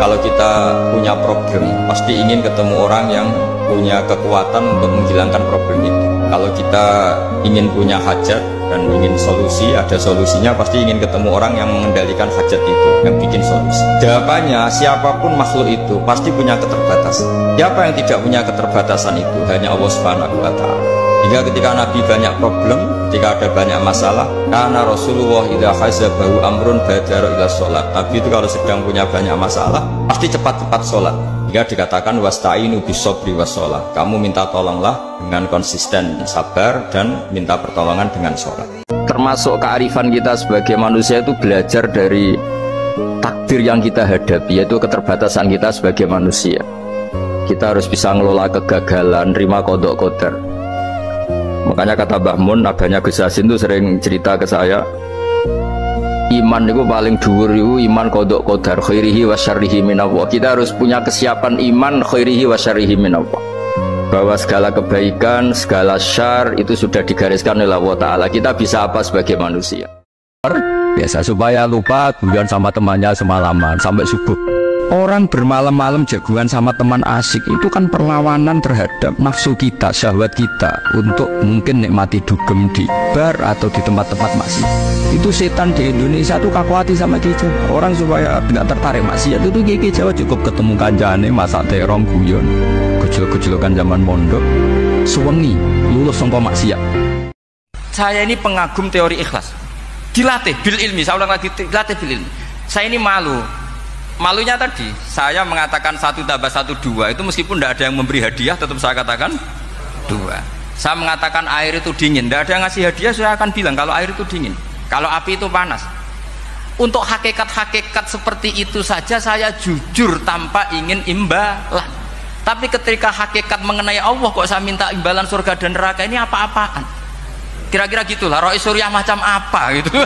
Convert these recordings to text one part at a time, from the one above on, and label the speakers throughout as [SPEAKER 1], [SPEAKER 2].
[SPEAKER 1] Kalau kita punya problem, pasti ingin ketemu orang yang punya kekuatan untuk menghilangkan problem itu. Kalau kita ingin punya hajat dan ingin solusi, ada solusinya, pasti ingin ketemu orang yang mengendalikan hajat itu, yang bikin solusi. Jawabannya, siapapun makhluk itu pasti punya keterbatasan. Siapa yang tidak punya keterbatasan itu? Hanya Allah Subhanahu wa Ta'ala. Hingga ketika Nabi banyak problem, ketika ada banyak masalah, karena Rasulullah idza hazabahu amrun badara ila sholat. Nabi itu kalau sedang punya banyak masalah, pasti cepat-cepat sholat. Hingga dikatakan wasta'inu bisobri washolat. Kamu minta tolonglah dengan konsisten sabar dan minta pertolongan dengan sholat. Termasuk kearifan kita sebagai manusia itu belajar dari takdir yang kita hadapi, yaitu keterbatasan kita sebagai manusia. Kita harus bisa ngelola kegagalan, terima kodok kodar. Makanya kata Mbah Mun, abahnya Gus Hasin itu sering cerita ke saya, iman itu paling dhuwur itu iman kodok kodar khairihi wa syarrihi minallah. Kita harus punya kesiapan iman khairihi wa syarrihi minallah, bahwa segala kebaikan, segala syar itu sudah digariskan oleh Allah Ta'ala. Kita bisa apa sebagai manusia? Biasa supaya lupa guyon sama temannya semalaman sampai subuh. Orang bermalam-malam jagungan sama teman asik itu kan perlawanan terhadap nafsu kita, syahwat kita untuk mungkin nikmati dugem di bar atau di tempat-tempat maksiat. Itu setan di Indonesia tuh kakuati sama kita. Orang supaya nggak tertarik maksiat itu Ki Jawa cukup ketemu kanjane masak terong guyon, gejol-gejolokan zaman mondok, suwengi lulus sangka maksiat. Saya ini pengagum teori ikhlas. Dilatih bil ilmi, saya ulang lagi, dilatih bil ilmi. Saya ini malunya tadi, saya mengatakan 1 tambah 1 2 itu meskipun tidak ada yang memberi hadiah, tetap saya katakan 2. Saya mengatakan air itu dingin, tidak ada yang ngasih hadiah, saya akan bilang kalau air itu dingin, kalau api itu panas. Untuk hakikat-hakikat seperti itu saja saya jujur tanpa ingin imbalan. Tapi ketika hakikat mengenai Allah kok saya minta imbalan surga dan neraka, ini apa-apaan? Kira-kira gitulah, Rois Suryah macam apa gitu.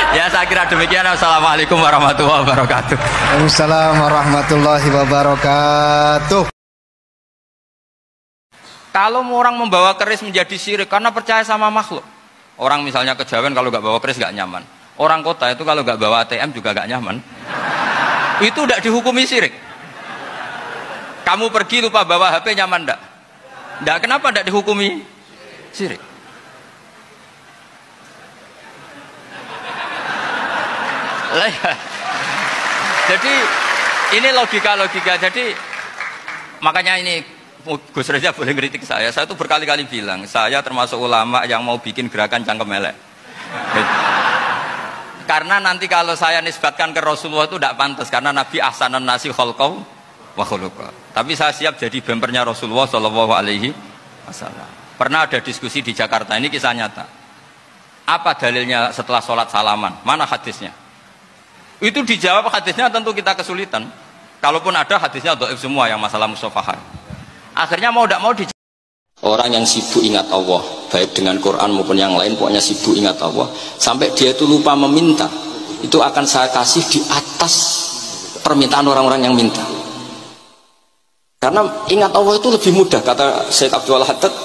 [SPEAKER 1] Ya, saya kira demikian. Assalamualaikum warahmatullahi wabarakatuh.
[SPEAKER 2] Waalaikumsalam warahmatullahi wabarakatuh.
[SPEAKER 1] Kalau orang membawa keris menjadi syirik karena percaya sama makhluk. Orang misalnya kejawen kalau nggak bawa keris nggak nyaman. Orang kota itu kalau nggak bawa ATM juga nggak nyaman. Itu tidak dihukumi syirik. Kamu pergi lupa bawa HP, nyaman enggak? Enggak, kenapa enggak dihukumi syirik? Jadi ini logika. Jadi makanya ini Gus Reza boleh ngeritik saya tuh berkali-kali bilang saya termasuk ulama yang mau bikin gerakan cangkem elek. Karena nanti kalau saya nisbatkan ke Rasulullah itu tidak pantas, karena Nabi ahsanan nasi khalqahu wa khuluqa. Tapi saya siap jadi bempernya Rasulullah Shallallahu Alaihi Wasallam. Pernah ada diskusi di Jakarta, ini kisah nyata. Apa dalilnya setelah sholat salaman? Mana hadisnya? Itu dijawab hadisnya tentu kita kesulitan. Kalaupun ada hadisnya dhaif semua yang masalah musafahah. Akhirnya mau tidak mau dijawab. Orang yang sibuk ingat Allah, baik dengan Quran maupun yang lain, pokoknya sibuk ingat Allah, sampai dia itu lupa meminta, itu akan saya kasih di atas permintaan orang-orang yang minta. Karena ingat Allah itu lebih mudah, kata Syekh Abdul Haddad,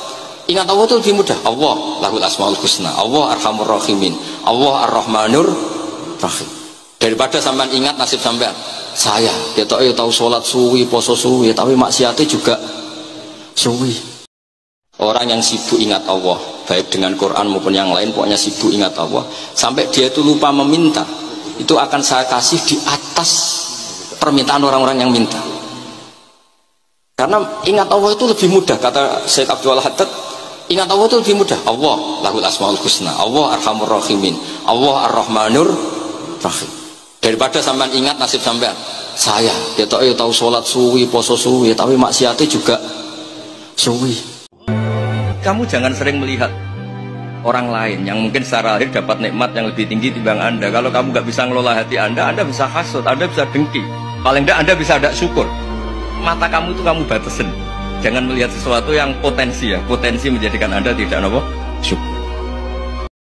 [SPEAKER 1] ingat Allah itu lebih mudah. Allah lahul asmaul husna, Allah arhamur rahimin, Allah ar-rahmanur rahim. Daripada sampean ingat nasib sampean. Saya ya tahu sholat suwi, poso suwi, tapi maksiatnya juga suwi. Orang yang sibuk ingat Allah, baik dengan Quran maupun yang lain, pokoknya sibuk ingat Allah, sampai dia itu lupa meminta, itu akan saya kasih di atas permintaan orang-orang yang minta. Karena ingat Allah itu lebih mudah, kata Syekh Abdul Haddad, ingat Allah itu lebih mudah. Allah lahul asmaul husna, Allah arhamur rahimin, Allah ar-rahmanur rahim. Daripada sampean ingat nasib sampean. Saya ya tahu sholat suwi, poso suwi, tapi maksiatnya juga suwi. Kamu jangan sering melihat orang lain yang mungkin secara lahir dapat nikmat yang lebih tinggi timbang Anda. Kalau kamu nggak bisa ngelola hati Anda bisa hasut, Anda bisa dengki. Paling tidak Anda bisa ada syukur. Mata kamu itu kamu batasin. Jangan melihat sesuatu yang potensi menjadikan Anda tidak syukur.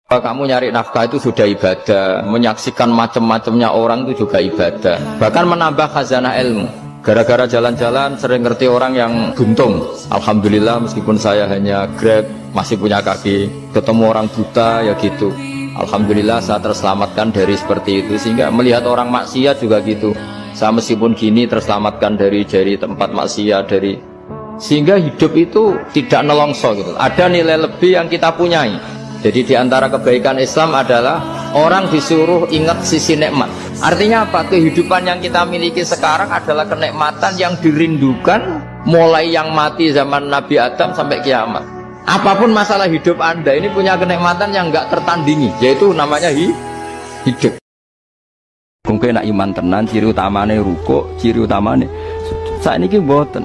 [SPEAKER 1] Kalau kamu nyari nafkah itu sudah ibadah, menyaksikan macam-macamnya orang itu juga ibadah, bahkan menambah khazanah ilmu. Gara-gara jalan-jalan sering ngerti orang yang buntung. Alhamdulillah meskipun saya hanya grab, masih punya kaki, ketemu orang buta ya gitu. Alhamdulillah saya terselamatkan dari seperti itu. Sehingga melihat orang maksiat juga gitu, saya meskipun gini terselamatkan dari tempat maksiat, sehingga hidup itu tidak nelongso gitu. Ada nilai lebih yang kita punyai. Jadi di antara kebaikan Islam adalah orang disuruh ingat sisi nikmat. Artinya apa? Kehidupan yang kita miliki sekarang adalah kenikmatan yang dirindukan mulai yang mati zaman Nabi Adam sampai kiamat. Apapun masalah hidup Anda ini punya kenikmatan yang enggak tertandingi, yaitu namanya hidup. Mungkin nak iman tenan, ciri utamanya rukuk, ciri utamanya saat ini mboten.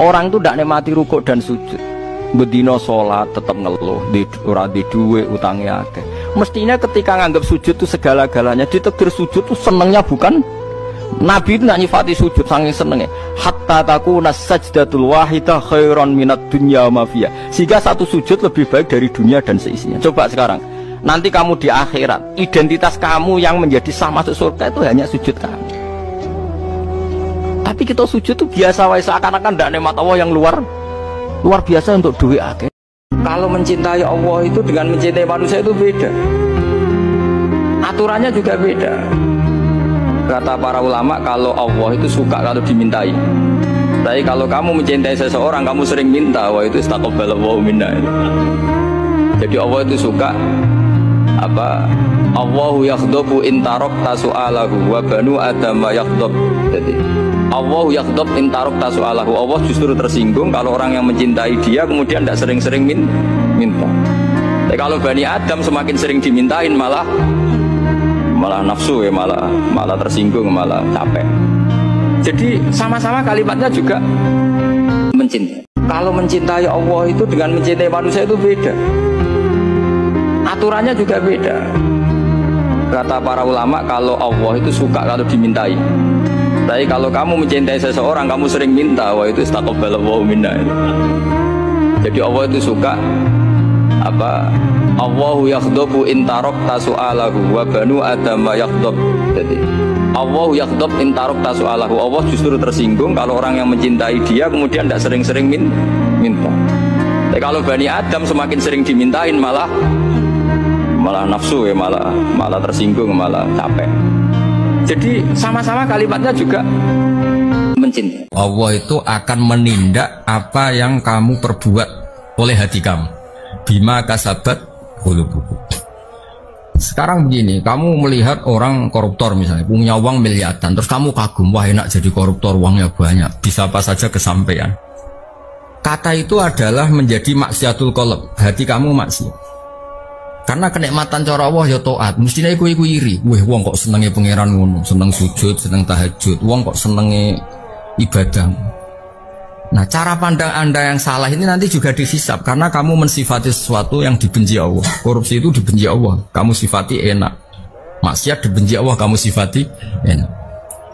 [SPEAKER 1] Orang itu tidak nikmati rukuk dan sujud. Bedino sholat tetap ngeluh, ora di duwe utangnya akeh. Mestinya ketika nganggap sujud itu segala-galanya, ditegir sujud itu senengnya bukan. Nabi itu nak nyifati sujud saking senengnya. Hatta takuna sajdatul wahidah khairan minat dunya ma fiha. Sehingga satu sujud lebih baik dari dunia dan seisinya. Coba sekarang, nanti kamu di akhirat, identitas kamu yang menjadi sah masuk surga itu hanya sujud kamu. Tapi kita sujud itu biasa wae, seakan-akan tidak nikmat Allah yang luar biasa untuk duit akeh. Kalau mencintai Allah itu dengan mencintai manusia itu beda. Aturannya juga beda. Kata para ulama, kalau Allah itu suka kalau dimintai. Tapi kalau kamu mencintai seseorang, kamu sering minta, wah itu istaqballahu minna. Jadi Allah itu suka apa? Allahu yaghdabu in tarakta su'alahu wa banu adama yaghdab. Jadi Allahu yaghdab in tarakta su'alahu. Allah justru tersinggung kalau orang yang mencintai dia kemudian tidak sering-sering minta. Tapi kalau Bani Adam semakin sering dimintain malah nafsu ya, malah tersinggung, malah capek. Jadi sama-sama kalimatnya juga mencintai. Kalau mencintai Allah itu dengan mencintai manusia itu beda. Aturannya juga beda. Kata para ulama, kalau Allah itu suka kalau dimintai. Tapi kalau kamu mencintai seseorang, kamu sering minta, wah itu istaqballahu minna. Jadi Allah itu suka apa? Allahu yaghdabu in tarakta su'alahu wa banu adama yaghdab. Jadi Allahu yaghdab in tarakta su'alahu. Allah justru tersinggung kalau orang yang mencintai dia kemudian tidak sering-sering minta. Tapi kalau Bani Adam semakin sering dimintain malah nafsu ya, malah tersinggung, malah capek. Jadi sama-sama kalimatnya juga mencintai.
[SPEAKER 3] Allah itu akan menindak apa yang kamu perbuat oleh hati kamu. Bima kasabat qulubukum. Sekarang begini, kamu melihat orang koruptor misalnya, punya uang miliaran, terus kamu kagum, wah enak jadi koruptor, uangnya banyak, bisa apa saja kesampaian. Kata itu adalah menjadi maksiatul qalb, hati kamu maksiat. Karena kenikmatan cara Allah ya taat, mestinya iku iri. Wah, wong kok senenge pangeran ngono, seneng sujud, seneng tahajud, wong kok senenge ibadah. Nah, cara pandang Anda yang salah ini nanti juga dihisab karena kamu mensifati sesuatu yang dibenci Allah. Korupsi itu dibenci Allah, kamu sifati enak. Maksiat dibenci Allah, kamu sifati enak.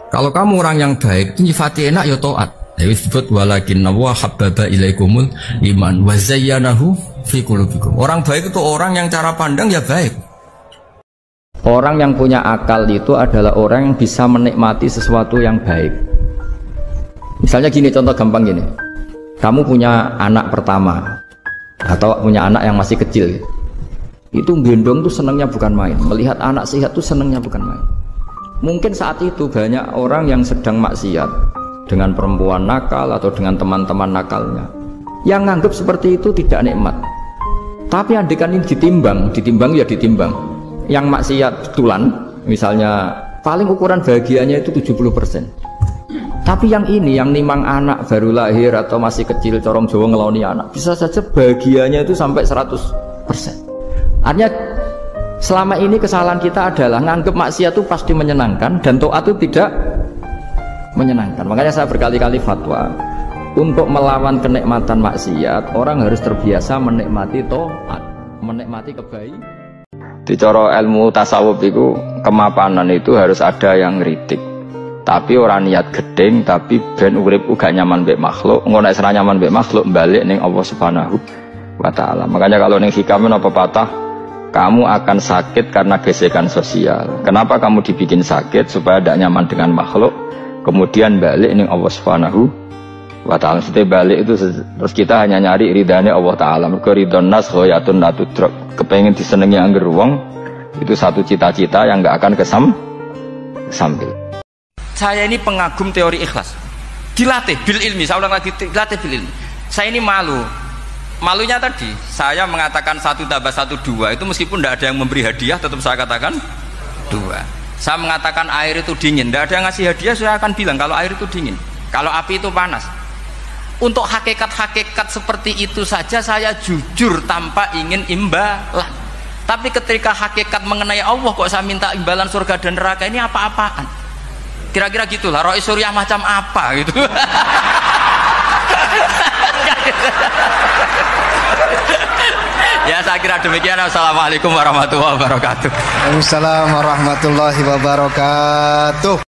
[SPEAKER 3] Kalau kamu orang yang baik, itu sifati enak ya taat. Jadi disebut walakinna wa habbaba ilaikumul iman wa zayyanahu fi qulubikum. Orang baik itu orang yang cara pandang ya baik.
[SPEAKER 1] Orang yang punya akal itu adalah orang yang bisa menikmati sesuatu yang baik. Misalnya gini, contoh gampang gini. Kamu punya anak pertama atau punya anak yang masih kecil. Itu gendong tuh senangnya bukan main. Melihat anak sehat tuh senangnya bukan main. Mungkin saat itu banyak orang yang sedang maksiat dengan perempuan nakal atau dengan teman-teman nakalnya yang nganggap seperti itu tidak nikmat. Tapi andekan ini ditimbang ya ditimbang. Yang maksiat betulan misalnya paling ukuran bahagianya itu 70%. Tapi yang ini yang nimang anak baru lahir atau masih kecil, corong Jawa ngeloni anak, bisa saja bahagianya itu sampai 100%. Artinya selama ini kesalahan kita adalah nganggap maksiat itu pasti menyenangkan dan taat itu tidak menyenangkan. Makanya saya berkali-kali fatwa untuk melawan kenikmatan maksiat, orang harus terbiasa menikmati taat, menikmati kebaikan.
[SPEAKER 4] Di cara ilmu tasawuf itu kemapanan itu harus ada yang ngritik. Tapi orang niat gedeng, tapi ben urip uga nyaman mbek makhluk, ngono nek ora nyaman mbek makhluk balik ning Allah Subhanahu wa taala. Makanya kalau ning hikam apa patah, kamu akan sakit karena gesekan sosial. Kenapa kamu dibikin sakit? Supaya tidak nyaman dengan makhluk. Kemudian balik ning Allah Subhanahu wa taala. Setelah balik itu terus kita hanya nyari ridhanya Allah taala. Mergo ridhon nas ghayatun la tudrak. Kepengin disenengi angger wong Itu satu cita-cita yang nggak akan kesampil.
[SPEAKER 1] Saya ini pengagum teori ikhlas. Dilatih bil ilmi, saya ulang lagi, dilatih bil ilmi. Saya ini malunya tadi, saya mengatakan 1 tambah 1 2, itu meskipun tidak ada yang memberi hadiah, tetap saya katakan 2. Saya mengatakan air itu dingin, tidak ada yang ngasih hadiah, saya akan bilang kalau air itu dingin, kalau api itu panas. Untuk hakikat-hakikat seperti itu saja saya jujur tanpa ingin imbalan. Tapi ketika hakikat mengenai Allah kok saya minta imbalan surga dan neraka, ini apa-apaan? Kira-kira gitulah, Rois Suryah macam apa gitu. Ya saya kira demikian. Assalamualaikum warahmatullahi wabarakatuh.
[SPEAKER 2] Waalaikumsalam warahmatullahi wabarakatuh.